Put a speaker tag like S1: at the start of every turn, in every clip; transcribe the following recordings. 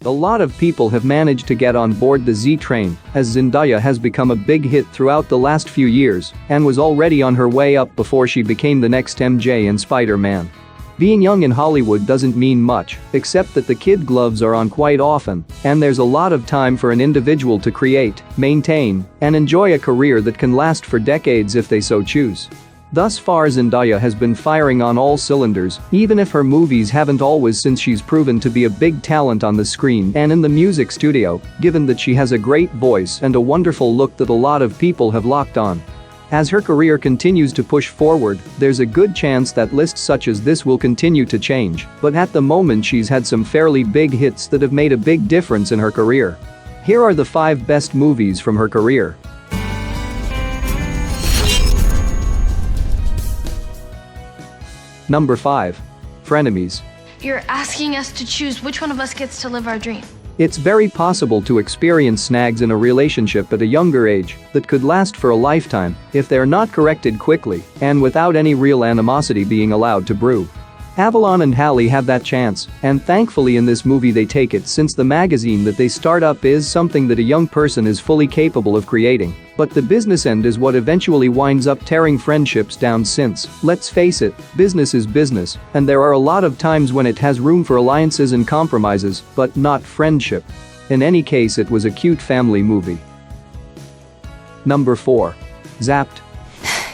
S1: A lot of people have managed to get on board the Z train, as Zendaya has become a big hit throughout the last few years and was already on her way up before she became the next MJ in Spider-Man. Being young in Hollywood doesn't mean much, except that the kid gloves are on quite often, and there's a lot of time for an individual to create, maintain, and enjoy a career that can last for decades if they so choose. Thus far Zendaya has been firing on all cylinders, even if her movies haven't always, since she's proven to be a big talent on the screen and in the music studio, given that she has a great voice and a wonderful look that a lot of people have locked on. As her career continues to push forward, there's a good chance that lists such as this will continue to change, but at the moment she's had some fairly big hits that have made a big difference in her career. Here are the 5 best movies from her career. Number 5. Frenemies.
S2: You're asking us to choose which one of us gets to live our dream.
S1: It's very possible to experience snags in a relationship at a younger age that could last for a lifetime if they're not corrected quickly and without any real animosity being allowed to brew. Avalon and Hallie have that chance, and thankfully in this movie they take it, since the magazine that they start up is something that a young person is fully capable of creating. But the business end is what eventually winds up tearing friendships down, since, let's face it, business is business, and there are a lot of times when it has room for alliances and compromises, but not friendship. In any case, it was a cute family movie. Number 4. Zapped.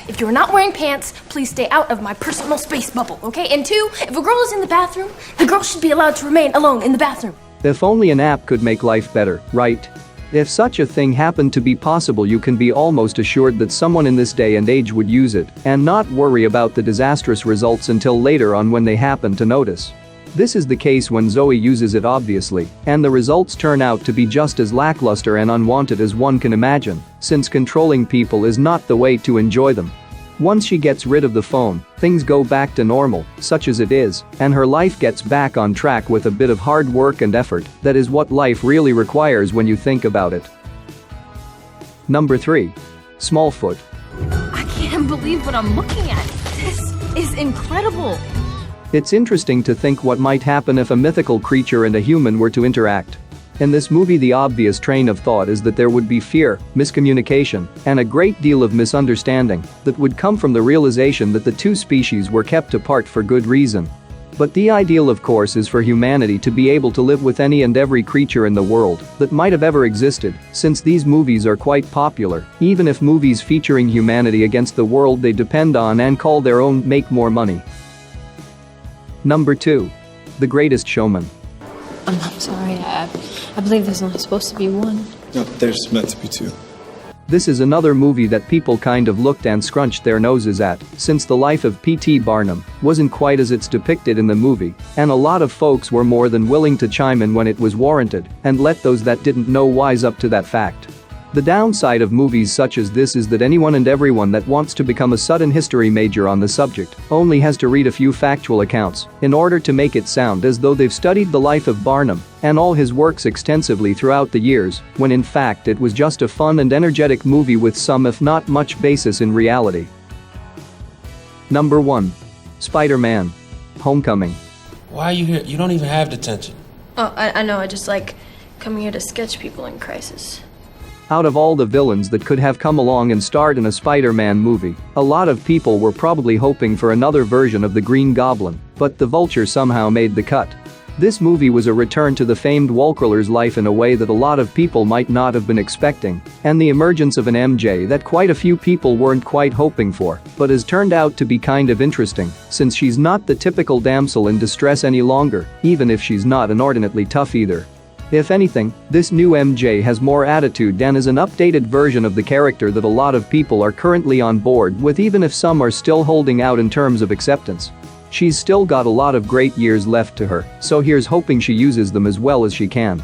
S3: If you're not wearing pants, please stay out of my personal space bubble, okay? And 2, if a girl is in the bathroom, the girl should be allowed to remain alone in the bathroom.
S1: If only an app could make life better, right? If such a thing happened to be possible, you can be almost assured that someone in this day and age would use it and not worry about the disastrous results until later on when they happen to notice. This is the case when Zoe uses it, obviously, and the results turn out to be just as lackluster and unwanted as one can imagine, since controlling people is not the way to enjoy them. Once she gets rid of the phone, things go back to normal, such as it is, and her life gets back on track with a bit of hard work and effort. That is what life really requires when you think about it. Number 3. Smallfoot.
S3: I can't believe what I'm looking at. This is incredible.
S1: It's interesting to think what might happen if a mythical creature and a human were to interact. In this movie, the obvious train of thought is that there would be fear, miscommunication, and a great deal of misunderstanding that would come from the realization that the two species were kept apart for good reason. But the ideal, of course, is for humanity to be able to live with any and every creature in the world that might have ever existed, since these movies are quite popular, even if movies featuring humanity against the world they depend on and call their own make more money. Number 2. The Greatest Showman.
S4: I'm sorry, I believe there's only supposed to be one.
S5: No, there's meant to be 2.
S1: This is another movie that people kind of looked and scrunched their noses at, since the life of P.T. Barnum wasn't quite as it's depicted in the movie, and a lot of folks were more than willing to chime in when it was warranted and let those that didn't know wise up to that fact. The downside of movies such as this is that anyone and everyone that wants to become a sudden history major on the subject only has to read a few factual accounts in order to make it sound as though they've studied the life of Barnum and all his works extensively throughout the years, when in fact it was just a fun and energetic movie with some if not much basis in reality. Number 1. SpiderMan Homecoming.
S6: Why are you here? You don't even have detention.
S2: Oh, I know, I just like coming here to sketch people in crisis.
S1: Out of all the villains that could have come along and starred in a Spider-Man movie, a lot of people were probably hoping for another version of the Green Goblin, but the Vulture somehow made the cut. This movie was a return to the famed Walkroller's life in a way that a lot of people might not have been expecting, and the emergence of an MJ that quite a few people weren't quite hoping for, but has turned out to be kind of interesting, since she's not the typical damsel in distress any longer, even if she's not inordinately tough either. If anything, this new MJ has more attitude and is an updated version of the character that a lot of people are currently on board with, even if some are still holding out in terms of acceptance. She's still got a lot of great years left to her, so here's hoping she uses them as well as she can.